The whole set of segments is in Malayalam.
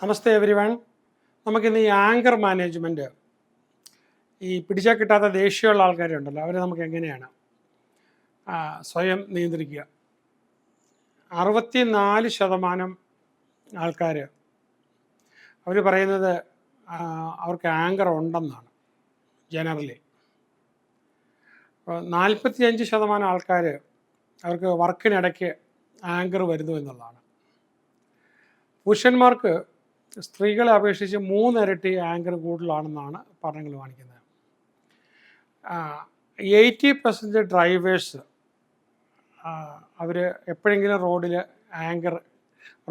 നമസ്തേ എവരി വൺ. നമുക്കിന്ന് ഈ ആങ്കർ മാനേജ്മെൻറ്റ്, ഈ പിടിച്ചാൽ കിട്ടാത്ത ദേഷ്യമുള്ള ആൾക്കാരുണ്ടല്ലോ, അവരെ നമുക്ക് എങ്ങനെയാണ് സ്വയം നിയന്ത്രിക്കുക. 64% ആൾക്കാർ അവർ പറയുന്നത് അവർക്ക് ആങ്കർ ഉണ്ടെന്നാണ് ജനറലി. അപ്പോൾ 45% ആൾക്കാർ അവർക്ക് വർക്കിനിടയ്ക്ക് ആങ്കർ വരുന്നു എന്നുള്ളതാണ്. പുരുഷന്മാർക്ക് സ്ത്രീകളെ അപേക്ഷിച്ച് 3 ഇരട്ടി ആങ്കർ കൂടുതലാണെന്നാണ് പഠനങ്ങൾ കാണിക്കുന്നത്. 80% ഡ്രൈവേഴ്സ് അവർ എപ്പോഴെങ്കിലും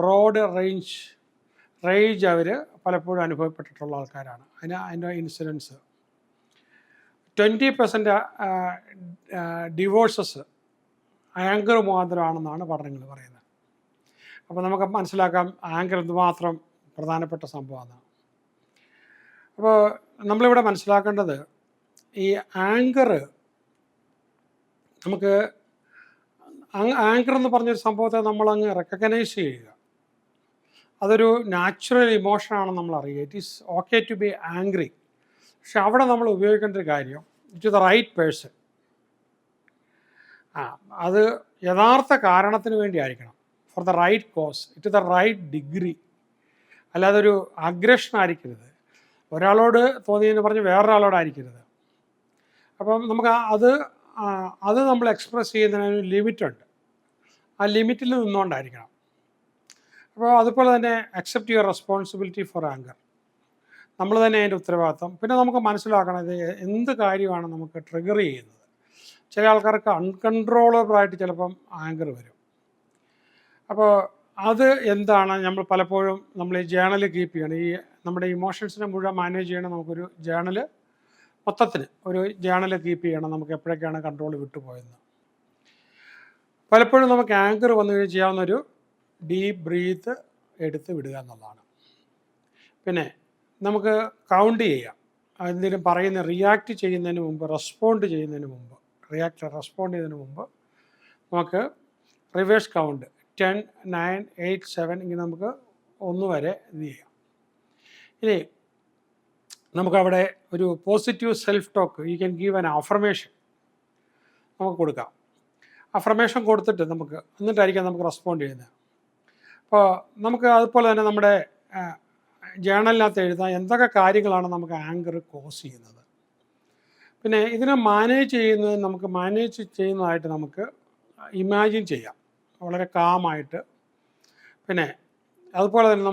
റോഡ് റേഞ്ച് അവർ പലപ്പോഴും അനുഭവപ്പെട്ടിട്ടുള്ള ആൾക്കാരാണ്. അതിൻ്റെ ഇൻസിഡൻസ് 20% ഡിവോഴ്സസ് ആങ്കർ മുഖാന്തരമാണെന്നാണ് പഠനങ്ങൾ പറയുന്നത്. അപ്പോൾ നമുക്ക് മനസ്സിലാക്കാം ആങ്കർ എന്തുമാത്രം പ്രധാനപ്പെട്ട സംഭവമാണ്. അപ്പോൾ നമ്മളിവിടെ മനസ്സിലാക്കേണ്ടത്, ഈ ആങ്കർ നമുക്ക് ആങ്കർ എന്ന് പറഞ്ഞൊരു സംഭവത്തെ നമ്മളങ്ങ് റെക്കഗ്നൈസ് ചെയ്യുക. അതൊരു നാച്ചുറൽ ഇമോഷനാണെന്ന് നമ്മൾ അറിയുക. It is okay to be angry. പക്ഷെ അവിടെ നമ്മൾ ഉപയോഗിക്കേണ്ട ഒരു കാര്യം, ടു ദ റൈറ്റ് പേഴ്സൺ. അത് യഥാർത്ഥ കാരണത്തിന് വേണ്ടി ആയിരിക്കണം. For the right cause, to the right degree. അല്ലാതെ ഒരു അഗ്രഷൻ ആയിരിക്കരുത്. ഒരാളോട് തോന്നിയെന്ന് പറഞ്ഞ് വേറൊരാളോടായിരിക്കരുത്. അപ്പം നമുക്ക് അത് നമ്മൾ എക്സ്പ്രസ് ചെയ്യുന്നതിന് ലിമിറ്റുണ്ട്. ആ ലിമിറ്റിൽ നിന്നുകൊണ്ടായിരിക്കണം. അപ്പോൾ അതുപോലെ തന്നെ accept your responsibility for anchor. നമ്മൾ തന്നെ അതിൻ്റെ ഉത്തരവാദിത്വം. പിന്നെ നമുക്ക് മനസ്സിലാക്കണം, ഇത് എന്ത് കാര്യമാണ് നമുക്ക് ട്രിഗർ ചെയ്യുന്നത്. ചില ആൾക്കാർക്ക് അൺകൺട്രോളബിളായിട്ട് ചിലപ്പം ആങ്കർ വരും. അപ്പോൾ അത് എന്താണ്, നമ്മൾ പലപ്പോഴും നമ്മൾ ഈ ജേണൽ കീപ്പ് ചെയ്യണം. ഈ നമ്മുടെ ഇമോഷൻസിനെ മുഴുവൻ മാനേജ് ചെയ്യണം. നമുക്കൊരു ജേണൽ, മൊത്തത്തിന് ഒരു ജേണൽ കീപ്പ് ചെയ്യണം, നമുക്ക് എപ്പോഴൊക്കെയാണ് കൺട്രോൾ വിട്ടുപോയെന്ന്. പലപ്പോഴും നമുക്ക് ആങ്കർ വന്നു കഴിഞ്ഞാൽ ചെയ്യാവുന്നൊരു ഡീപ്പ് ബ്രീത്ത് എടുത്ത് വിടുക എന്നുള്ളതാണ്. പിന്നെ നമുക്ക് കൗണ്ട് ചെയ്യാം. എന്തെങ്കിലും റിയാക്ട് ചെയ്യുന്നതിന് മുമ്പ്, റെസ്പോണ്ട് ചെയ്യുന്നതിന് മുമ്പ് നമുക്ക് റിവേഴ്സ് കൗണ്ട് 10, 9, 8, 7 ഇങ്ങനെ നമുക്ക് 1 വരെ ഇത് ചെയ്യാം. ഇനി നമുക്കവിടെ ഒരു positive self talk, you can give an affirmation നമുക്ക് കൊടുക്കാം. അഫർമേഷൻ കൊടുത്തിട്ട് എന്നിട്ടായിരിക്കാം നമുക്ക് റെസ്പോണ്ട് ചെയ്യുന്നത്. അപ്പോൾ നമുക്ക് അതുപോലെ തന്നെ നമ്മുടെ ജേണലിനകത്ത് എഴുതാം എന്തൊക്കെ കാര്യങ്ങളാണ് നമുക്ക് ആങ്കർ കോസ് ചെയ്യുന്നത്. പിന്നെ ഇതിനെ മാനേജ് ചെയ്യുന്നതായിട്ട് നമുക്ക് ഇമാജിൻ ചെയ്യാം, വളരെ കാമായിട്ട്. പിന്നെ അതുപോലെ തന്നെ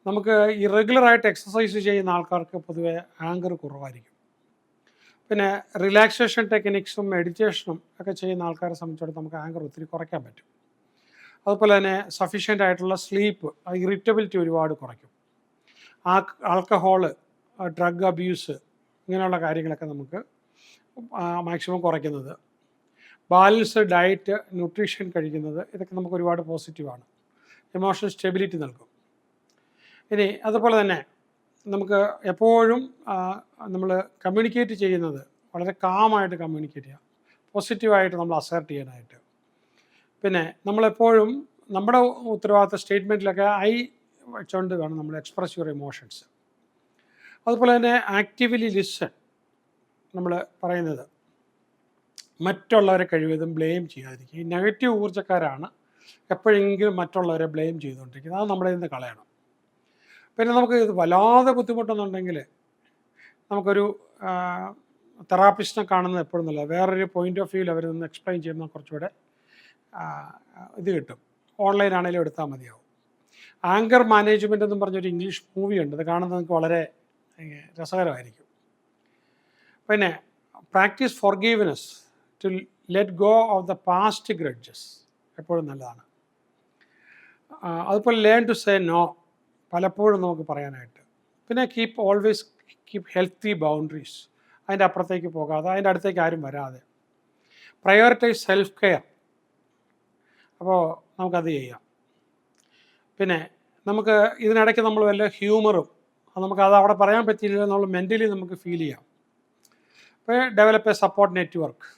നമുക്ക് ഈ റെഗുലറായിട്ട് എക്സസൈസ് ചെയ്യുന്ന ആൾക്കാർക്ക് പൊതുവെ ആങ്കർ കുറവായിരിക്കും. പിന്നെ റിലാക്സേഷൻ ടെക്നിക്സും മെഡിറ്റേഷനും ഒക്കെ ചെയ്യുന്ന ആൾക്കാരെ സംബന്ധിച്ചിടത്തോളം നമുക്ക് ആങ്കർ ഒത്തിരി കുറയ്ക്കാൻ പറ്റും. അതുപോലെ തന്നെ സഫീഷ്യൻ്റ് ആയിട്ടുള്ള സ്ലീപ്പ്, ഇറിറ്റബിലിറ്റി ഒരുപാട് കുറയ്ക്കും. ആൽക്കഹോള്, ഡ്രഗ് അബ്യൂസ്, ഇങ്ങനെയുള്ള കാര്യങ്ങളൊക്കെ നമുക്ക് മാക്സിമം കുറയ്ക്കുന്നത്. ബാലൻസ്ഡ് ഡയറ്റ്, ന്യൂട്രീഷൻ കഴിക്കുന്നത്, ഇതൊക്കെ നമുക്ക് ഒരുപാട് പോസിറ്റീവാണ്. ഇമോഷണൽ സ്റ്റെബിലിറ്റി നൽകും. ഇനി അതുപോലെ തന്നെ നമുക്ക് എപ്പോഴും നമ്മൾ കമ്മ്യൂണിക്കേറ്റ് ചെയ്യുന്നത് വളരെ കാമായിട്ട് കമ്മ്യൂണിക്കേറ്റ് ചെയ്യാം, പോസിറ്റീവായിട്ട് നമ്മൾ അസേർട്ട് ചെയ്യാനായിട്ട്. പിന്നെ നമ്മളെപ്പോഴും നമ്മുടെ ഉത്തരവാദിത്ത സ്റ്റേറ്റ്മെൻറ്റിലൊക്കെ ഐ വെച്ചുകൊണ്ട് വേണം നമ്മൾ എക്സ്പ്രസ് യുവർ ഇമോഷൻസ്. അതുപോലെ തന്നെ ആക്റ്റീവ്ലി ലിസൺ. നമ്മൾ പറയുന്നത് മറ്റുള്ളവരെ കഴിവതും ബ്ലെയിം ചെയ്യാതിരിക്കുക. ഈ നെഗറ്റീവ് ഊർജ്ജക്കാരാണ് എപ്പോഴെങ്കിലും മറ്റുള്ളവരെ ബ്ലെയിം ചെയ്തുകൊണ്ടിരിക്കുന്നത്. അത് നമ്മളെ നിന്ന് കളയണം. പിന്നെ നമുക്ക് ഇത് വല്ലാതെ ബുദ്ധിമുട്ടെന്നുണ്ടെങ്കിൽ നമുക്കൊരു തെറാപ്പിസ്റ്റിനെ കാണുന്നത് എപ്പോഴും നല്ലത്. വേറൊരു പോയിൻ്റ് ഓഫ് വ്യൂവിൽ അവർ നിന്ന് എക്സ്പ്ലെയിൻ ചെയ്യുമ്പോൾ കുറച്ചുകൂടെ ഇത് കിട്ടും. ഓൺലൈനാണെങ്കിലും എടുത്താൽ മതിയാവും. ആങ്കർ മാനേജ്മെൻ്റ് എന്നും പറഞ്ഞൊരു ഇംഗ്ലീഷ് മൂവിയുണ്ട്, അത് കാണുന്നത് നിങ്ങൾക്ക് വളരെ രസകരമായിരിക്കും. പിന്നെ practice forgiveness, to let go of the past grudges, എപ്പോഴും നല്ലതാണ്. അതുപോലെ ലേൺ ടു സേ നോ, പലപ്പോഴും നമുക്ക് പറയാനായിട്ട്. പിന്നെ ഓൾവേസ് കീപ്പ് ഹെൽത്തി ബൗണ്ടറീസ്, അതിൻ്റെ അപ്പുറത്തേക്ക് പോകാതെ, അതിൻ്റെ അടുത്തേക്ക് ആരും വരാതെ. പ്രയോറിറ്റൈസ് സെൽഫ് കെയർ, അപ്പോൾ നമുക്കത് ചെയ്യാം. പിന്നെ നമുക്ക് ഇതിനിടയ്ക്ക് നമ്മൾ വല്ല ഹ്യൂമറും, നമുക്കത് അവിടെ പറയാൻ പറ്റിയില്ല, നമ്മൾ മെൻ്റലി നമുക്ക് ഫീൽ ചെയ്യാം. അപ്പോൾ ഡെവലപ്പ് എ സപ്പോർട്ട് നെറ്റ്വർക്ക്,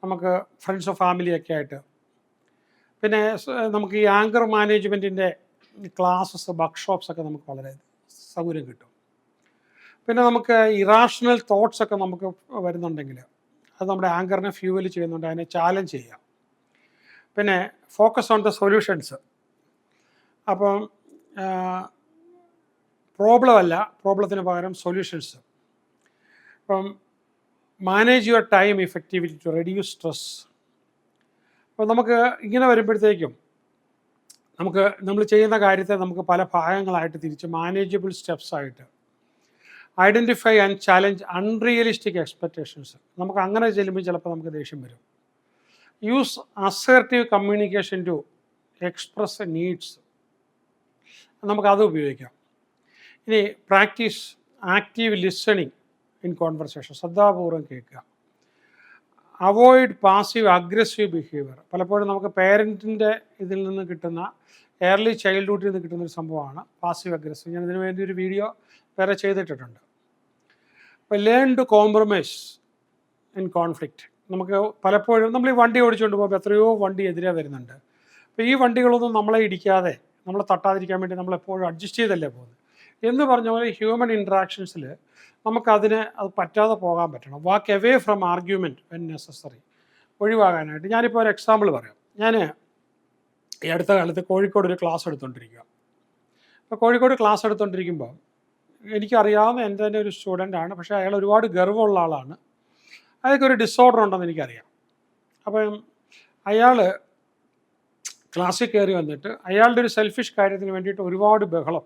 നമുക്ക് ഫ്രണ്ട്സോ ഫാമിലിയൊക്കെ ആയിട്ട്. പിന്നെ നമുക്ക് ഈ ആങ്കർ മാനേജ്മെൻറ്റിൻ്റെ ക്ലാസ്സസ്, വർക്ക്ഷോപ്സൊക്കെ നമുക്ക് വളരെ സൗകര്യം കിട്ടും. പിന്നെ നമുക്ക് ഇറാഷണൽ തോട്ട്സ് ഒക്കെ നമുക്ക് വരുന്നുണ്ടെങ്കിൽ അത് നമ്മുടെ ആങ്കറിനെ ഫ്യൂവൽ ചെയ്യുന്നുണ്ട്, അതിനെ ചാലഞ്ച് ചെയ്യാം. പിന്നെ ഫോക്കസ് ഓൺ ദ സൊല്യൂഷൻസ്. അപ്പം പ്രോബ്ലം അല്ല, പ്രോബ്ലത്തിന് പകരം സൊല്യൂഷൻസ്. അപ്പം manage your time effectively to reduce stress. അപ്പോൾ നമുക്ക് ഇങ്ങനെ വരുമ്പോഴത്തേക്കും നമ്മൾ ചെയ്യുന്ന കാര്യത്തെ നമുക്ക് പല ഭാഗങ്ങളായിട്ട് തിരിച്ച് മാനേജബിൾ സ്റ്റെപ്സ് ആയിട്ട് identify and challenge unrealistic expectations. നമുക്ക് അങ്ങനെ ചെല്ലുമ്പോൾ ചിലപ്പോൾ നമുക്ക് ദേഷ്യം വരും. Use assertive communication to express needs, നമുക്കത് ഉപയോഗിക്കാം. ഇനി practice active listening in conversation, ശ്രദ്ധാപൂർവ്വം കേൾക്കുക. Avoid passive aggressive behaviour. പലപ്പോഴും നമുക്ക് പേരൻറ്റിൻ്റെ ഇതിൽ നിന്ന് കിട്ടുന്ന, ഏർലി ചൈൽഡ്ഹുഡിൽ നിന്ന് കിട്ടുന്നൊരു സംഭവമാണ് പാസീവ് അഗ്രസീവ്. ഞാൻ ഇതിനു വേണ്ടി ഒരു വീഡിയോ വേറെ ചെയ്തിട്ടുണ്ട്. അപ്പോൾ learn to compromise in conflict. നമുക്ക് പലപ്പോഴും നമ്മൾ ഈ വണ്ടി ഓടിച്ചുകൊണ്ട് പോകുമ്പോൾ എത്രയോ വണ്ടി എതിരെ വരുന്നുണ്ട്. അപ്പോൾ ഈ വണ്ടികളൊന്നും നമ്മളെ ഇടിക്കാതെ, നമ്മളെ തട്ടാതിരിക്കാൻ വേണ്ടി നമ്മളെപ്പോഴും അഡ്ജസ്റ്റ് ചെയ്തല്ലേ പോകുന്നത്. എന്ന് പറഞ്ഞ പോലെ ഹ്യൂമൻ ഇൻട്രാക്ഷൻസിൽ അത് പറ്റാതെ പോകാൻ പറ്റണം. Walk away from argument when necessary, ഒഴിവാകാനായിട്ട്. ഞാനിപ്പോൾ ഒരു എക്സാമ്പിൾ പറയാം. ഞാൻ ഈ അടുത്ത കാലത്ത് കോഴിക്കോട് ഒരു ക്ലാസ് എടുത്തുകൊണ്ടിരിക്കുക. അപ്പോൾ കോഴിക്കോട് ക്ലാസ് എടുത്തുകൊണ്ടിരിക്കുമ്പോൾ എനിക്കറിയാവുന്ന എൻ്റെ തന്നെ ഒരു സ്റ്റുഡൻ്റാണ്, പക്ഷേ അയാൾ ഒരുപാട് ഗർവമുള്ള ആളാണ്. അയാൾക്ക് ഒരു ഡിസോർഡർ ഉണ്ടെന്ന് എനിക്കറിയാം. അപ്പം അയാൾ ക്ലാസ്സിൽ കയറി വന്നിട്ട് അയാളുടെ ഒരു സെൽഫിഷ് കാര്യത്തിന് വേണ്ടിയിട്ട് ഒരുപാട് ബഹളം.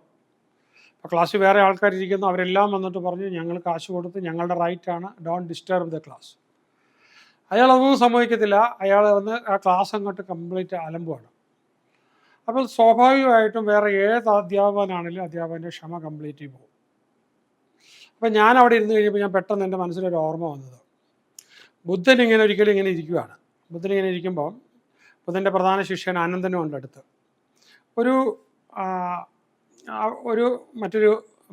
അപ്പോൾ ക്ലാസ്സിൽ വേറെ ആൾക്കാരിരിക്കുന്നു, അവരെല്ലാം വന്നിട്ട് പറഞ്ഞു ഞങ്ങൾ കാശ് കൊടുത്ത്, ഞങ്ങളുടെ റൈറ്റാണ്, ഡോണ്ട് ഡിസ്റ്റർബ് ദ ക്ലാസ്. അയാളതൊന്നും സമ്മതിക്കത്തില്ല. അയാൾ വന്ന് ആ ക്ലാസ് അങ്ങോട്ട് കംപ്ലീറ്റ് അലമ്പുമാണ്. അപ്പോൾ സ്വാഭാവികമായിട്ടും വേറെ ഏത് അധ്യാപകനാണെങ്കിലും അധ്യാപകൻ്റെ ക്ഷമ കംപ്ലീറ്റ് പോകും. അപ്പം ഞാൻ അവിടെ ഇരുന്ന് കഴിയുമ്പോൾ ഞാൻ പെട്ടെന്ന് എൻ്റെ മനസ്സിലൊരു ഓർമ്മ വന്നത്, ബുദ്ധൻ ഒരിക്കലും ഇങ്ങനെ ഇരിക്കുകയാണ്. ബുദ്ധൻ ഇങ്ങനെ ഇരിക്കുമ്പോൾ ബുദ്ധൻ്റെ പ്രധാന ശിഷ്യൻ അനന്തനും ഉണ്ട് അടുത്ത്. മറ്റൊരു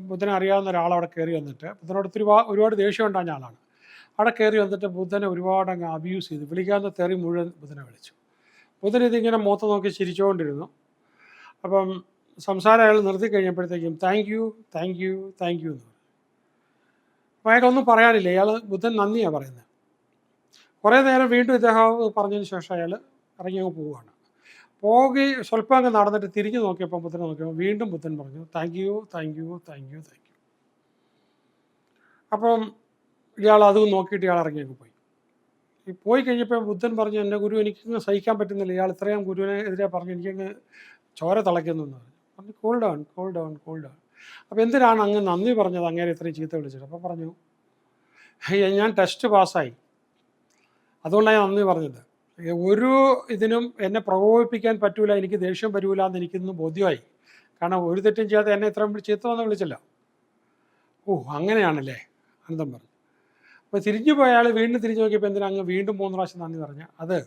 ബുദ്ധനെ അറിയാവുന്ന ഒരാൾ അവിടെ കയറി വന്നിട്ട്, ബുദ്ധനോട് ഒരുപാട് ദേഷ്യം ഉണ്ടാകുന്ന ആളാണ്. അവിടെ കയറി വന്നിട്ട് ബുദ്ധനെ ഒരുപാട് അങ്ങ് അബ്യൂസ് ചെയ്തു. വിളിക്കാവുന്ന തെറി മുഴുവൻ ബുദ്ധനെ വിളിച്ചു. ബുദ്ധൻ ഇതിങ്ങനെ മുഖത്ത് നോക്കി ചിരിച്ചുകൊണ്ടിരുന്നു. അപ്പം സംസാരം അയാൾ നിർത്തി കഴിഞ്ഞപ്പോഴത്തേക്കും താങ്ക് യു എന്ന് പറഞ്ഞു. അപ്പോൾ അയാൾക്കൊന്നും പറയാനില്ല. ബുദ്ധൻ നന്ദിയാണ് പറയുന്നത്. കുറേ നേരം വീണ്ടും ഇദ്ദേഹം പറഞ്ഞതിന് ശേഷം അയാൾ ഇറങ്ങി അങ്ങ് പോവുകയാണ്. സ്വല്പം അങ്ങ് നടന്നിട്ട് തിരിഞ്ഞു നോക്കിയപ്പോൾ ബുദ്ധനെ നോക്കിയപ്പോൾ വീണ്ടും ബുദ്ധൻ പറഞ്ഞു താങ്ക് യു. അപ്പം ഇയാൾ അതും നോക്കിയിട്ട് ഇയാൾ ഇറങ്ങി അങ്ങ് പോയി കഴിഞ്ഞപ്പോൾ ബുദ്ധൻ പറഞ്ഞു, എൻ്റെ ഗുരു എനിക്കങ്ങ് സഹിക്കാൻ പറ്റുന്നില്ല, ഇയാൾ ഇത്രയും ഗുരുവിനെ എതിരെ പറഞ്ഞു, എനിക്കങ്ങ് ചോര തിളയ്ക്കുന്നു എന്ന് പറഞ്ഞു. Cool down. അപ്പോൾ എന്തിനാണ് അങ്ങ് നന്ദി പറഞ്ഞത്, അങ്ങനെ ഇത്രയും ചീത്ത വിളിച്ചിട്ട്? അപ്പോൾ പറഞ്ഞു ഞാൻ ടെസ്റ്റ് പാസ്സായി, അതുകൊണ്ടാണ് ഞാൻ നന്ദി പറഞ്ഞത്. ഒരു ഇതിനും എന്നെ പ്രകോപിപ്പിക്കാൻ പറ്റൂല, എനിക്ക് ദേഷ്യം വരൂല എന്ന് എനിക്കിന്ന് ബോധ്യമായി. കാരണം ഒരു തെറ്റും ചെയ്യാതെ എന്നെ ഇത്രയും ചീത്ത വന്ന് വിളിച്ചല്ലോ. അങ്ങനെയാണല്ലേ അനന്തം പറഞ്ഞു. അപ്പോൾ തിരിഞ്ഞു പോയ ആൾ വീണ്ടും തിരിഞ്ഞു നോക്കിയപ്പോൾ എന്തിനാ അങ്ങ് വീണ്ടും 3 പ്രാവശ്യം നന്ദി പറഞ്ഞ? അത്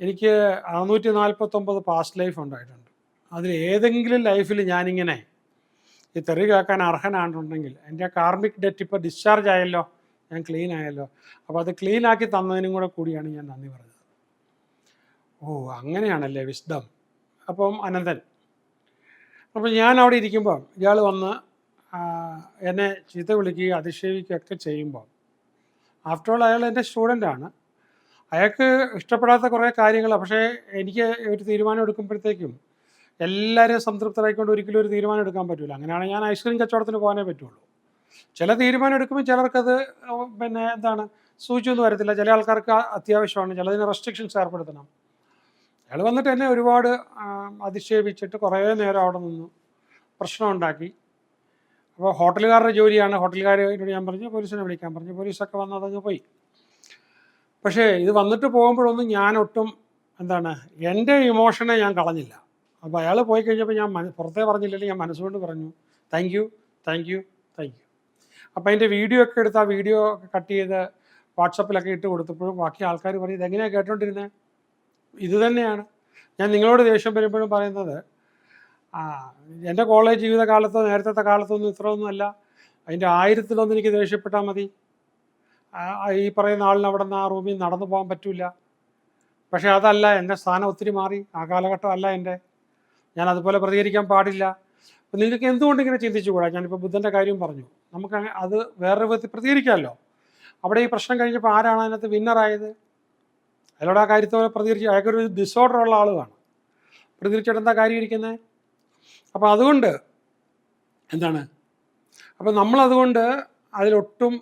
എനിക്ക് 649 പാസ്റ്റ് ലൈഫ് ഉണ്ടായിട്ടുണ്ട്. അതിൽ ഏതെങ്കിലും ലൈഫിൽ ഞാനിങ്ങനെ ഈ തെറി കേൾക്കാൻ അർഹനാണെന്നുണ്ടെങ്കിൽ എൻ്റെ കാർമിക് ഡെറ്റ് ഇപ്പോൾ ഡിസ്ചാർജ് ആയല്ലോ, ഞാൻ ക്ലീൻ ആയല്ലോ. അപ്പോൾ അത് ക്ലീനാക്കി തന്നതിനും കൂടിയാണ് ഞാൻ നന്ദി പറഞ്ഞത്. അങ്ങനെയാണല്ലേ വിസ്ഡം. അപ്പം അനന്തൻ, അപ്പോൾ ഞാൻ അവിടെ ഇരിക്കുമ്പോൾ ഇയാൾ വന്ന് എന്നെ ചീത്ത വിളിക്കുകയും അധിക്ഷേപിക്കുകയൊക്കെ ചെയ്യുമ്പോൾ, ആഫ്റ്റർ ഓൾ അയാൾ എൻ്റെ സ്റ്റുഡൻ്റാണ്. അയാൾക്ക് ഇഷ്ടപ്പെടാത്ത കുറേ കാര്യങ്ങൾ, പക്ഷേ എനിക്ക് ഒരു തീരുമാനം എടുക്കുമ്പോഴത്തേക്കും എല്ലാവരെയും സംതൃപ്തരായിക്കൊണ്ട് ഒരിക്കലും ഒരു തീരുമാനം എടുക്കാൻ പറ്റില്ല. അങ്ങനെയാണ് ഞാൻ ഐസ്ക്രീം കച്ചവടത്തിന് പോകാനേ പറ്റുള്ളൂ. ചില തീരുമാനം എടുക്കുമ്പോൾ ചിലർക്കത് സൂചിച്ചൊന്നും വരത്തില്ല. ചില ആൾക്കാർക്ക് അത്യാവശ്യമാണ്, ചിലതിന് റെസ്ട്രിക്ഷൻസ് ഏർപ്പെടുത്തണം. അയാൾ വന്നിട്ട് എന്നെ ഒരുപാട് അധിക്ഷേപിച്ചിട്ട് കുറേ നേരം അവിടെ നിന്നു പ്രശ്നം ഉണ്ടാക്കി. അപ്പോൾ ഹോട്ടലുകാരുടെ ജോലിയാണ്, ഹോട്ടലുകാരോട് ഞാൻ പറഞ്ഞു പോലീസിനെ വിളിക്കാൻ പറഞ്ഞു. പോലീസൊക്കെ വന്ന് അതങ്ങ് പോയി. പക്ഷേ ഇത് വന്നിട്ട് പോകുമ്പോഴൊന്നും ഞാനൊട്ടും എൻ്റെ ഇമോഷനെ ഞാൻ കളഞ്ഞില്ല. അപ്പോൾ അയാൾ പോയി കഴിഞ്ഞപ്പോൾ ഞാൻ പുറത്തേ പറഞ്ഞില്ലെങ്കിൽ ഞാൻ മനസ്സുകൊണ്ട് പറഞ്ഞു താങ്ക് യു. അപ്പോൾ അതിൻ്റെ വീഡിയോ ഒക്കെ എടുത്ത് ആ വീഡിയോ കട്ട് ചെയ്ത് വാട്സപ്പിലൊക്കെ ഇട്ട് കൊടുത്തപ്പോഴും ബാക്കി ആൾക്കാർ പറയും ഇതെങ്ങനെയാണ് കേട്ടോണ്ടിരുന്നത്? ഇത് തന്നെയാണ് ഞാൻ നിങ്ങളോട് ദേഷ്യം വരുമ്പോഴും പറയുന്നത്. എൻ്റെ കോളേജ് ജീവിതകാലത്തോ നേരത്തെ കാലത്തൊന്നും ഇത്രയൊന്നും അല്ല, അതിൻ്റെ 1000-ലൊന്നും എനിക്ക് ദേഷ്യപ്പെട്ടാൽ മതി. ഈ പറയുന്ന ആളിന് അവിടെ നിന്ന് ആ റൂമിൽ നടന്നു പോകാൻ പറ്റില്ല. പക്ഷേ അതല്ല, എൻ്റെ സ്ഥാനം ഒത്തിരി മാറി, ആ കാലഘട്ടം അല്ല എൻ്റെ. ഞാൻ അതുപോലെ പ്രതികരിക്കാൻ പാടില്ല. അപ്പം നിങ്ങൾക്ക് എന്തുകൊണ്ട് ഇങ്ങനെ ചിന്തിച്ചുകൂടാ? ഞാനിപ്പോൾ ബുദ്ധൻ്റെ കാര്യം പറഞ്ഞു. നമുക്ക് അത് വേറൊരു വിധത്തിൽ പ്രതികരിക്കാമല്ലോ. അവിടെ ഈ പ്രശ്നം കഴിഞ്ഞപ്പോൾ ആരാണ് അതിനകത്ത് വിന്നറായത്? അയാളോട് ആ കാര്യത്തോടെ പ്രതികരിച്ച് അയാൾക്കൊരു ഡിസോർഡർ ഉള്ള ആളുമാണ്. പ്രതികരിച്ചിട്ട് എന്താ കാര്യം ഇരിക്കുന്നത്? അപ്പോൾ അതുകൊണ്ട് എന്താണ്, അപ്പോൾ നമ്മളതുകൊണ്ട് അതിലൊട്ടും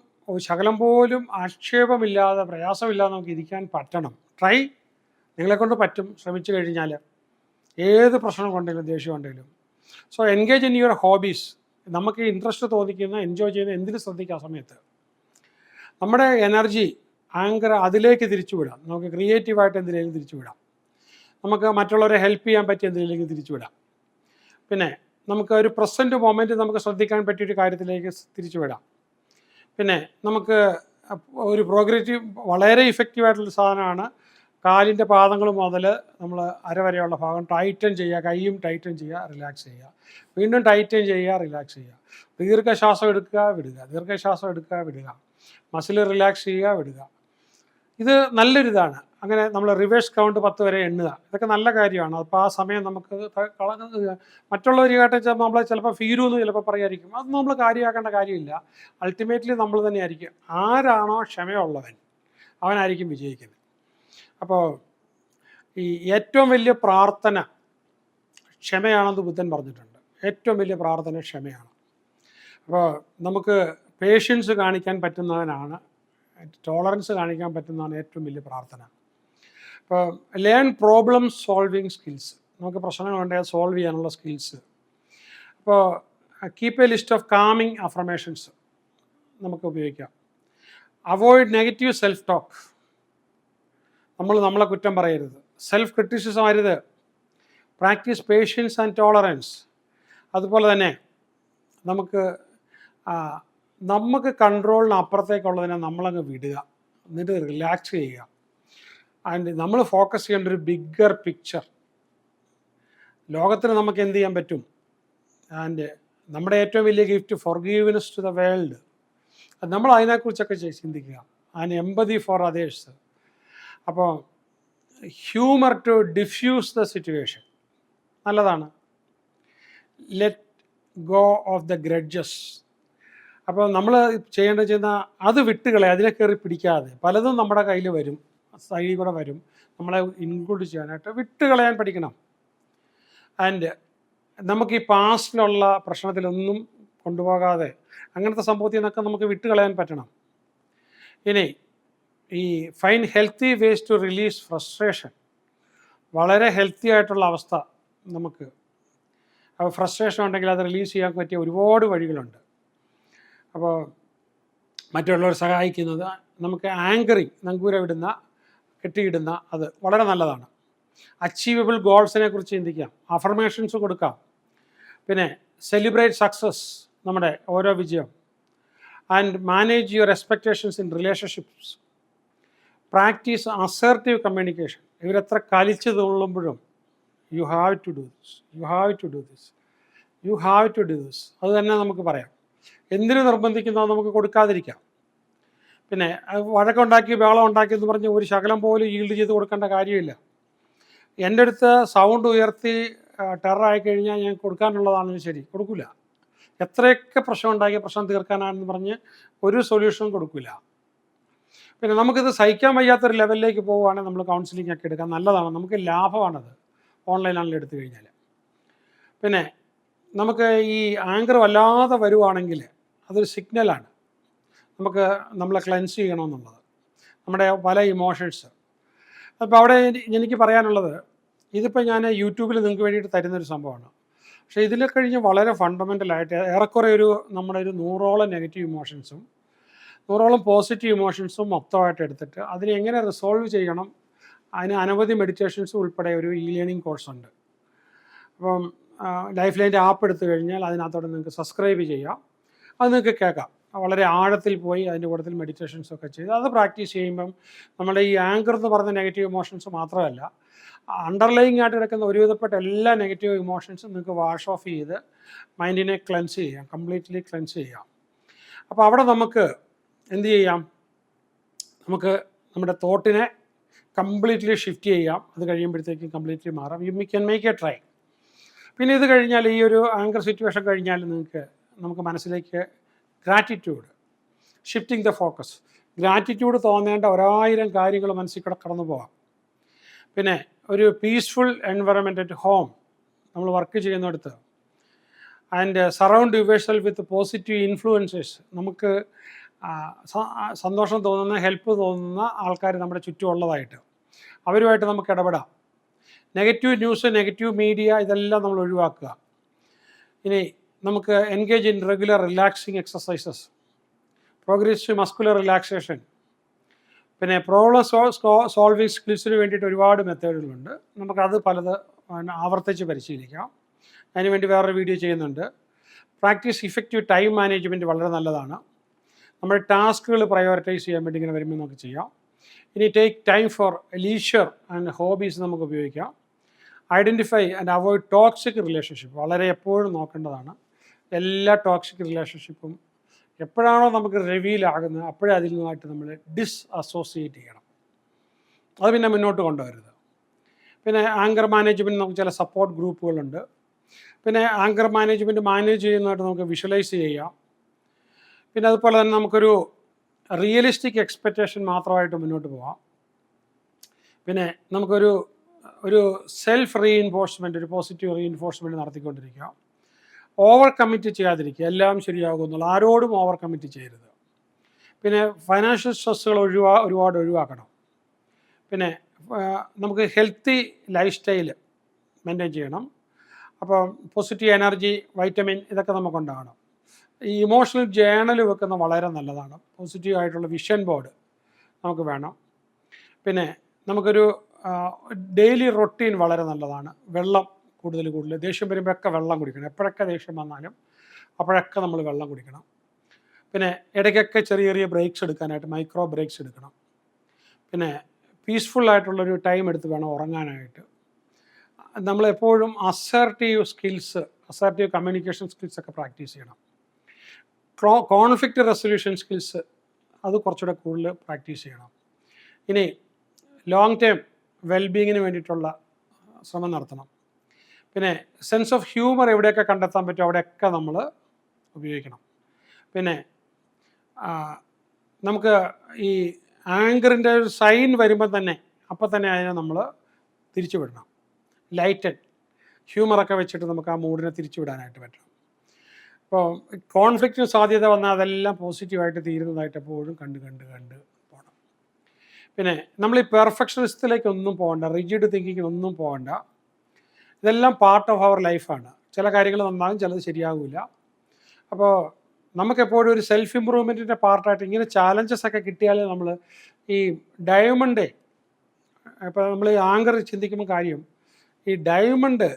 ശകലം പോലും ആക്ഷേപമില്ലാതെ പ്രയാസമില്ലാതെ നമുക്ക് ഇരിക്കാൻ പറ്റണം. ട്രൈ, നിങ്ങളെക്കൊണ്ട് പറ്റും. ശ്രമിച്ചു കഴിഞ്ഞാൽ ഏത് പ്രശ്നം കൊണ്ടെങ്കിലും ദേഷ്യം ഉണ്ടെങ്കിലും. So engage in your hobbies. നമുക്ക് ഇൻട്രസ്റ്റ് തോന്നിക്കുന്ന, എൻജോയ് ചെയ്യുന്ന എന്തിനു ശ്രദ്ധിക്കുക. ആ സമയത്ത് നമ്മുടെ എനർജി ആങ്കർ അതിലേക്ക് തിരിച്ചുവിടാം. നമുക്ക് ക്രിയേറ്റീവായിട്ട് എന്തിനേലും തിരിച്ചുവിടാം. നമുക്ക് മറ്റുള്ളവരെ ഹെൽപ്പ് ചെയ്യാൻ പറ്റിയ എന്തിനേലും തിരിച്ചുവിടാം. പിന്നെ നമുക്ക് ഒരു പ്രസൻറ്റ് മൊമെൻറ്റ് നമുക്ക് ശ്രദ്ധിക്കാൻ പറ്റിയൊരു കാര്യത്തിലേക്ക് തിരിച്ചുവിടാം. പിന്നെ നമുക്ക് ഒരു പ്രോഗ്രറ്റീവ് വളരെ ഇഫക്റ്റീവായിട്ടുള്ള സാധനമാണ് കാലിൻ്റെ പാദങ്ങൾ മുതൽ നമ്മൾ അരവരെയുള്ള ഭാഗം ടൈറ്റൻ ചെയ്യുക. കൈയും ടൈറ്റൻ ചെയ്യുക, റിലാക്സ് ചെയ്യുക. വീണ്ടും ടൈറ്റൻ ചെയ്യുക, റിലാക്സ് ചെയ്യുക. ദീർഘശ്വാസം എടുക്കുക, വിടുക. ദീർഘശ്വാസം എടുക്കുക, വിടുക. മസിൽ റിലാക്സ് ചെയ്യുക, വിടുക. ഇത് നല്ലൊരിതാണ്. അങ്ങനെ നമ്മൾ റിവേഴ്സ് കൗണ്ട് 10 വരെ എണ്ണുക. ഇതൊക്കെ നല്ല കാര്യമാണ്. അപ്പോൾ ആ സമയം നമുക്ക് മറ്റുള്ളവരുമായിട്ട് നമ്മൾ ചിലപ്പോൾ ഫീലൂന്ന് ചിലപ്പോൾ പറയായിരിക്കും. അത് നമ്മൾ കാര്യമാക്കേണ്ട കാര്യമില്ല. അൾട്ടിമേറ്റ്ലി നമ്മൾ തന്നെയായിരിക്കും. ആരാണോ ക്ഷമയുള്ളവൻ അവനായിരിക്കും വിജയിക്കുന്നത്. അപ്പോൾ ഈ ഏറ്റവും വലിയ പ്രാർത്ഥന ക്ഷമയാണെന്ന് ബുദ്ധൻ പറഞ്ഞിട്ടുണ്ട്. ഏറ്റവും വലിയ പ്രാർത്ഥന ക്ഷമയാണ്. അപ്പോൾ നമുക്ക് പേഷ്യൻസ് കാണിക്കാൻ പറ്റുന്നതിനാണ്, ടോളറൻസ് കാണിക്കാൻ പറ്റുന്നതാണ് ഏറ്റവും വലിയ പ്രാർത്ഥന. ഇപ്പോൾ ലേൺ പ്രോബ്ലം സോൾവിങ് സ്കിൽസ്. നമുക്ക് പ്രശ്നങ്ങളുണ്ടെങ്കിൽ സോൾവ് ചെയ്യാനുള്ള സ്കിൽസ്. അപ്പോൾ keep a list of calming affirmations നമുക്ക് ഉപയോഗിക്കാം. Avoid negative self talk. നമ്മളെ കുറ്റം പറയരുത്. സെൽഫ് ക്രിറ്റിസിസം അരുത്. Practice patience and tolerance. അതുപോലെ തന്നെ നമുക്ക് കൺട്രോളിന് അപ്പുറത്തേക്കുള്ളതിനെ നമ്മളങ്ങ് വിടുക. എന്നിട്ട് റിലാക്സ് ചെയ്യുക. ആൻഡ് നമ്മൾ ഫോക്കസ് ചെയ്യേണ്ട ഒരു ബിഗ്ഗർ പിക്ചർ. ലോകത്തിന് നമുക്ക് എന്ത് ചെയ്യാൻ പറ്റും? ആൻഡ് നമ്മുടെ ഏറ്റവും വലിയ gift forgiveness to the world. നമ്മൾ അതിനെക്കുറിച്ചൊക്കെ ചിന്തിക്കുക. And empathy for others. അപ്പോൾ humour to diffuse the situation നല്ലതാണ്. Let go of the grudges. അപ്പോൾ നമ്മൾ ചെയ്യുന്ന അത് വിട്ടുകളെ, അതിനെ കയറി പിടിക്കാതെ. പലതും നമ്മുടെ കയ്യിൽ വരും, സൈഡിൽ കൂടെ വരും. നമ്മളെ ഇൻക്ലൂഡ് ചെയ്യാനായിട്ട് വിട്ടുകളയാൻ പഠിക്കണം. ആൻഡ് നമുക്ക് ഈ പാസ്റ്റിലുള്ള പ്രശ്നത്തിലൊന്നും കൊണ്ടുപോകാതെ അങ്ങനത്തെ സംഭവത്തിൽ നിന്നൊക്കെ നമുക്ക് വിട്ടുകളയാൻ പറ്റണം. ഇനി ഈ find healthy ways to release frustration. വളരെ ഹെൽത്തി ആയിട്ടുള്ള അവസ്ഥ നമുക്ക്. ഫ്രസ്ട്രേഷൻ ഉണ്ടെങ്കിൽ അത് റിലീസ് ചെയ്യാൻ പറ്റിയ ഒരുപാട് വഴികളുണ്ട്. അപ്പോൾ മറ്റുള്ളവർ സഹായിക്കുന്നത്, നമുക്ക് ആങ്കറിങ്, നങ്കൂര വിടുന്ന, കെട്ടിയിടുന്ന, അത് വളരെ നല്ലതാണ്. അച്ചീവബിൾ ഗോൾസിനെ കുറിച്ച് ചിന്തിക്കാം. അഫർമേഷൻസ് കൊടുക്കാം. പിന്നെ സെലിബ്രേറ്റ് സക്സസ്, നമ്മുടെ ഓരോ വിജയം. And manage your expectations in relationships. Practice assertive communication. ഇവരെത്ര കലിച്ചു തുള്ളുമ്പോഴും you have to do this, you have to do this, you have to do this. അത് തന്നെ നമുക്ക് പറയാം. എന്തിനു നിർബന്ധിക്കുന്നോ നമുക്ക് കൊടുക്കാതിരിക്കാം. പിന്നെ വഴക്കുണ്ടാക്കി ബഹളം ഉണ്ടാക്കി എന്ന് പറഞ്ഞ് ഒരു ശകലം പോലും ഈൽഡ് ചെയ്ത് കൊടുക്കേണ്ട കാര്യമില്ല. എൻ്റെ അടുത്ത് സൗണ്ട് ഉയർത്തി ടെററായി കഴിഞ്ഞാൽ ഞാൻ കൊടുക്കാനുള്ളതാണെന്ന് ശരി, കൊടുക്കില്ല. എത്രയൊക്കെ പ്രശ്നം ഉണ്ടാക്കിയ പ്രശ്നം തീർക്കാനാണെന്ന് പറഞ്ഞ് ഒരു സൊല്യൂഷനും കൊടുക്കില്ല. പിന്നെ നമുക്കിത് സഹിക്കാൻ വയ്യാത്തൊരു ലെവലിലേക്ക് പോവുകയാണെങ്കിൽ നമ്മൾ കൗൺസിലിംഗ് ഒക്കെ എടുക്കാൻ നല്ലതാണ്. നമുക്ക് ലാഭമാണത് ഓൺലൈനാണെങ്കിൽ എടുത്തു കഴിഞ്ഞാൽ. പിന്നെ നമുക്ക് ഈ ആങ്കർ വല്ലാതെ വരുവാണെങ്കിൽ അതൊരു സിഗ്നലാണ് നമുക്ക് നമ്മളെ ക്ലെൻസ് ചെയ്യണമെന്നുള്ളത്, നമ്മുടെ പല ഇമോഷൻസ്. അപ്പോൾ അവിടെ എനിക്ക് പറയാനുള്ളത്, ഇതിപ്പോൾ ഞാൻ യൂട്യൂബിൽ നിങ്ങൾക്ക് വേണ്ടിയിട്ട് തരുന്നൊരു സംഭവമാണ്. പക്ഷേ ഇതിൽ കഴിഞ്ഞ് വളരെ ഫണ്ടമെൻ്റലായിട്ട് ഏറെക്കുറെ നമ്മുടെ ഒരു 100ഓളം നെഗറ്റീവ് ഇമോഷൻസും 100ഓളം പോസിറ്റീവ് ഇമോഷൻസും മൊത്തമായിട്ട് എടുത്തിട്ട് അതിനെ എങ്ങനെ റിസോൾവ് ചെയ്യണം, അതിന് അനവധി മെഡിറ്റേഷൻസും ഉൾപ്പെടെ ഒരു ലേണിംഗ് കോഴ്സുണ്ട്. അപ്പം ലൈഫ് ലൈൻ്റെ ആപ്പ് എടുത്തു കഴിഞ്ഞാൽ അതിനകത്തോടെ നിങ്ങൾക്ക് സബ്സ്ക്രൈബ് ചെയ്യാം. അത് നിങ്ങൾക്ക് കേൾക്കാം. വളരെ ആഴത്തിൽ പോയി അതിൻ്റെ കൂട്ടത്തിൽ മെഡിറ്റേഷൻസൊക്കെ ചെയ്ത് അത് പ്രാക്ടീസ് ചെയ്യുമ്പം നമ്മുടെ ഈ ആങ്കർ എന്ന് പറയുന്ന നെഗറ്റീവ് ഇമോഷൻസ് മാത്രമല്ല, അണ്ടർലൈങ് ആയിട്ട് കിടക്കുന്ന ഒരുവിധപ്പെട്ട എല്ലാ നെഗറ്റീവ് ഇമോഷൻസും നിങ്ങൾക്ക് വാഷ് ഓഫ് ചെയ്ത് മൈൻഡിനെ ക്ലെൻസ് ചെയ്യാം, കംപ്ലീറ്റ്ലി ക്ലെൻസ് ചെയ്യാം. അപ്പോൾ അവിടെ നമുക്ക് എന്ത് ചെയ്യാം? നമുക്ക് നമ്മുടെ തോട്ടിനെ കംപ്ലീറ്റ്ലി ഷിഫ്റ്റ് ചെയ്യാം. അത് കഴിയുമ്പോഴത്തേക്കും കംപ്ലീറ്റ്ലി മാറാം. You can make A try. പിന്നെ ഇത് കഴിഞ്ഞാൽ ഈ ഒരു ആങ്കർ സിറ്റുവേഷൻ കഴിഞ്ഞാൽ നമുക്ക് മനസ്സിലേക്ക് gratitude, shifting the focus, gratitude തോന്നേണ്ട 1000 കാര്യങ്ങൾ മനസ്സിൽ കൂടെ കടന്നു പോകാം. പിന്നെ ഒരു പീസ്ഫുൾ എൻവയറമെൻറ്റ് അറ്റ് ഹോം, നമ്മൾ വർക്ക് ചെയ്യുന്നിടത്ത്, and surround yourself with positive influencers, നമുക്ക് സന്തോഷം തോന്നുന്ന, ഹെൽപ്പ് തോന്നുന്ന ആൾക്കാർ നമ്മുടെ ചുറ്റുമുള്ളതായിട്ട് അവരുമായിട്ട് നമുക്ക് ഇടപെടാം. നെഗറ്റീവ് ന്യൂസ്, നെഗറ്റീവ് മീഡിയ ഇതെല്ലാം നമ്മൾ ഒഴിവാക്കുക. ഇനി നമുക്ക് engage in regular relaxing exercises, progressive muscular relaxation. പിന്നെ പ്രോബ്ലം സോൾവിങ് സ്കിൽസിന് വേണ്ടിയിട്ട് ഒരുപാട് മെത്തേഡുകളുണ്ട്. നമുക്കത് പലത് ആവർത്തിച്ച് പരിശീലിക്കാം. അതിനുവേണ്ടി വേറൊരു വീഡിയോ ചെയ്യുന്നുണ്ട്. പ്രാക്ടീസ് ഇഫക്റ്റീവ് ടൈം മാനേജ്മെൻറ്റ് വളരെ നല്ലതാണ്. നമ്മുടെ ടാസ്കുകൾ പ്രയോറിറ്റൈസ് ചെയ്യാൻ വേണ്ടി ഇങ്ങനെ വരുമ്പോൾ നമുക്ക് ചെയ്യാം. ഇനി take time for leisure and hobbies നമുക്ക് ഉപയോഗിക്കാം. Identify and avoid toxic relationship, വളരെ എപ്പോഴും നോക്കേണ്ടതാണ്. എല്ലാ ടോക്സിക് റിലേഷൻഷിപ്പും എപ്പോഴാണോ നമുക്ക് റിവീലാകുന്നത് അപ്പോഴേ അതിൽ നിന്നുമായിട്ട് നമ്മൾ ഡിസ്അസോസിയേറ്റ് ചെയ്യണം. അത് പിന്നെ മുന്നോട്ട് കൊണ്ടുവരരുത്. പിന്നെ ആങ്കർ മാനേജ്മെൻറ്റ് നമുക്ക് ചില സപ്പോർട്ട് ഗ്രൂപ്പുകളുണ്ട്. പിന്നെ ആങ്കർ മാനേജ്മെൻറ്റ് മാനേജ് ചെയ്യുന്നതായിട്ട് നമുക്ക് വിഷ്വലൈസ് ചെയ്യാം. പിന്നെ അതുപോലെ തന്നെ നമുക്കൊരു റിയലിസ്റ്റിക് എക്സ്പെക്റ്റേഷൻ മാത്രമായിട്ട് മുന്നോട്ട് പോകാം. പിന്നെ നമുക്കൊരു സെൽഫ് റീഇൻഫോഴ്സ്മെൻറ്റ്, ഒരു പോസിറ്റീവ് റീഇൻഫോഴ്സ്മെൻറ്റ് നടത്തിക്കൊണ്ടിരിക്കുക. ഓവർ കമ്മിറ്റ് ചെയ്യാതിരിക്കുക, എല്ലാം ശരിയാകുമെന്നുള്ള ആരോടും ഓവർ കമ്മിറ്റ് ചെയ്യരുത്. പിന്നെ ഫൈനാൻഷ്യൽ സ്ട്രെസ്സുകൾ ഒരുപാട് ഒഴിവാക്കണം. പിന്നെ നമുക്ക് ഹെൽത്തി ലൈഫ് സ്റ്റൈല് മെയിൻറ്റെയിൻ ചെയ്യണം. അപ്പോൾ പോസിറ്റീവ് എനർജി, വൈറ്റമിൻ ഇതൊക്കെ നമുക്കുണ്ടാകണം. ഈ ഇമോഷണൽ ജേണൽ വെക്കുന്ന വളരെ നല്ലതാണ്. പോസിറ്റീവ് ആയിട്ടുള്ള വിഷൻ ബോർഡ് നമുക്ക് വേണം. പിന്നെ നമുക്കൊരു ഡെയിലി റൊട്ടീൻ വളരെ നല്ലതാണ്. വെള്ളം കൂടുതൽ ദേഷ്യം വരുമ്പോഴൊക്കെ വെള്ളം കുടിക്കണം. എപ്പോഴൊക്കെ ദേഷ്യം വന്നാലും അപ്പോഴൊക്കെ നമ്മൾ വെള്ളം കുടിക്കണം. പിന്നെ ഇടയ്ക്കൊക്കെ ചെറിയ ചെറിയ ബ്രേക്സ് എടുക്കാനായിട്ട് മൈക്രോ ബ്രേക്സ് എടുക്കണം. പിന്നെ പീസ്ഫുള്ളായിട്ടുള്ളൊരു ടൈം എടുത്ത് വേണം ഉറങ്ങാനായിട്ട്. നമ്മളെപ്പോഴും അസർട്ടീവ് കമ്മ്യൂണിക്കേഷൻ സ്കിൽസൊക്കെ പ്രാക്ടീസ് ചെയ്യണം. കോൺഫ്ലിക്റ്റ് റെസൊല്യൂഷൻ സ്കിൽസ് അത് കുറച്ചുകൂടെ കൂടുതൽ പ്രാക്ടീസ് ചെയ്യണം. ഇനി ലോങ് ടേം വെൽബീങ്ങിന് വേണ്ടിയിട്ടുള്ള ശ്രമം നടത്തണം. പിന്നെ സെൻസ് ഓഫ് ഹ്യൂമർ എവിടെയൊക്കെ കണ്ടെത്താൻ പറ്റും അവിടെയൊക്കെ നമ്മൾ ഉപയോഗിക്കണം. പിന്നെ നമുക്ക് ഈ ആങ്കറിൻ്റെ ഒരു സൈൻ വരുമ്പോൾ തന്നെ അപ്പം തന്നെ അതിനെ നമ്മൾ തിരിച്ചു വിടണം. ലൈറ്റൻ ഹ്യൂമറൊക്കെ വെച്ചിട്ട് നമുക്ക് ആ മൂഡിനെ തിരിച്ചു വിടാനായിട്ട് പറ്റണം. അപ്പോൾ കോൺഫ്ലിക്റ്റിന് സാധ്യത വന്നാൽ അതെല്ലാം പോസിറ്റീവായിട്ട് തീരുന്നതായിട്ട് എപ്പോഴും കണ്ട് പോകണം. പിന്നെ നമ്മൾ ഈ പെർഫെക്ഷനിസത്തിലേക്കൊന്നും പോകണ്ട, റിജിഡ് തിങ്കിങ്ങിനൊന്നും പോകണ്ട. ഇതെല്ലാം പാർട്ട് ഓഫ് അവർ ലൈഫാണ്. ചില കാര്യങ്ങൾ നന്നാകും, ചിലത് ശരിയാകില്ല. അപ്പോൾ നമുക്കെപ്പോഴും ഒരു സെൽഫ് ഇമ്പ്രൂവ്മെൻറ്റിൻ്റെ പാർട്ടായിട്ട് ഇങ്ങനെ ചാലഞ്ചസ് ഒക്കെ കിട്ടിയാലേ നമ്മൾ ഈ ഡയമണ്ട്, ഇപ്പോൾ നമ്മൾ ഈ ആങ്കർ ചിന്തിക്കുമ്പോൾ കാര്യം ഈ ഡയമണ്ട്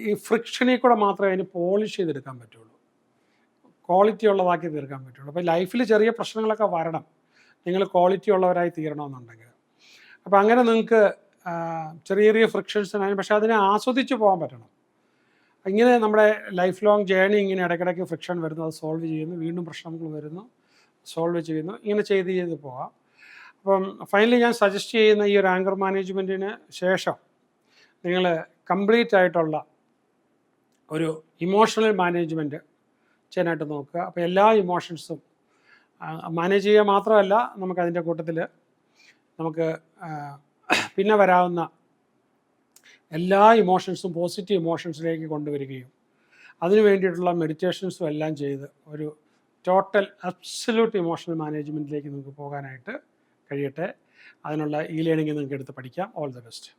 ഈ ഫ്രിക്ഷനിൽ കൂടെ മാത്രമേ അതിന് പോളിഷ് ചെയ്തെടുക്കാൻ പറ്റുള്ളൂ, ക്വാളിറ്റി ഉള്ളതാക്കി തീർക്കാൻ പറ്റുള്ളൂ. അപ്പോൾ ലൈഫിൽ ചെറിയ പ്രശ്നങ്ങളൊക്കെ വരണം, നിങ്ങൾ ക്വാളിറ്റി ഉള്ളവരായി തീരണമെന്നുണ്ടെങ്കിൽ. അപ്പോൾ അങ്ങനെ നിങ്ങൾക്ക് ചെറിയ ചെറിയ ഫ്രിക്ഷൻസിനായി, പക്ഷേ അതിനെ ആസ്വദിച്ച് പോകാൻ പറ്റണം. ഇങ്ങനെ നമ്മുടെ ലൈഫ് ലോങ് ജേണി ഇങ്ങനെ ഇടയ്ക്കിടയ്ക്ക് ഫ്രിക്ഷൻ വരുന്നു, അത് സോൾവ് ചെയ്യുന്നു, വീണ്ടും പ്രശ്നങ്ങൾ വരുന്നു, സോൾവ് ചെയ്യുന്നു, ഇങ്ങനെ ചെയ്ത് പോകാം. അപ്പം ഫൈനലി ഞാൻ സജസ്റ്റ് ചെയ്യുന്ന ഈ ഒരു ആങ്കർ മാനേജ്മെൻറ്റിന് ശേഷം നിങ്ങൾ കംപ്ലീറ്റ് ആയിട്ടുള്ള ഒരു ഇമോഷണൽ മാനേജ്മെൻറ്റ് ചെയ്യാനായിട്ട് നോക്കുക. അപ്പോൾ എല്ലാ ഇമോഷൻസും മാനേജ് ചെയ്യുക മാത്രമല്ല, നമുക്കതിൻ്റെ കൂട്ടത്തിൽ നമുക്ക് പിന്നെ വരാവുന്ന എല്ലാ ഇമോഷൻസും പോസിറ്റീവ് ഇമോഷൻസിലേക്ക് കൊണ്ടുവരികയും അതിനു വേണ്ടിയിട്ടുള്ള മെഡിറ്റേഷൻസും എല്ലാം ചെയ്ത് ഒരു ടോട്ടൽ അബ്സല്യൂട്ട് ഇമോഷണൽ മാനേജ്മെൻറ്റിലേക്ക് നിങ്ങൾക്ക് പോകാനായിട്ട് കഴിയട്ടെ. അതിനുള്ള ലേണിംഗ് നിങ്ങൾക്ക് എടുത്ത് പഠിക്കാം. All the best.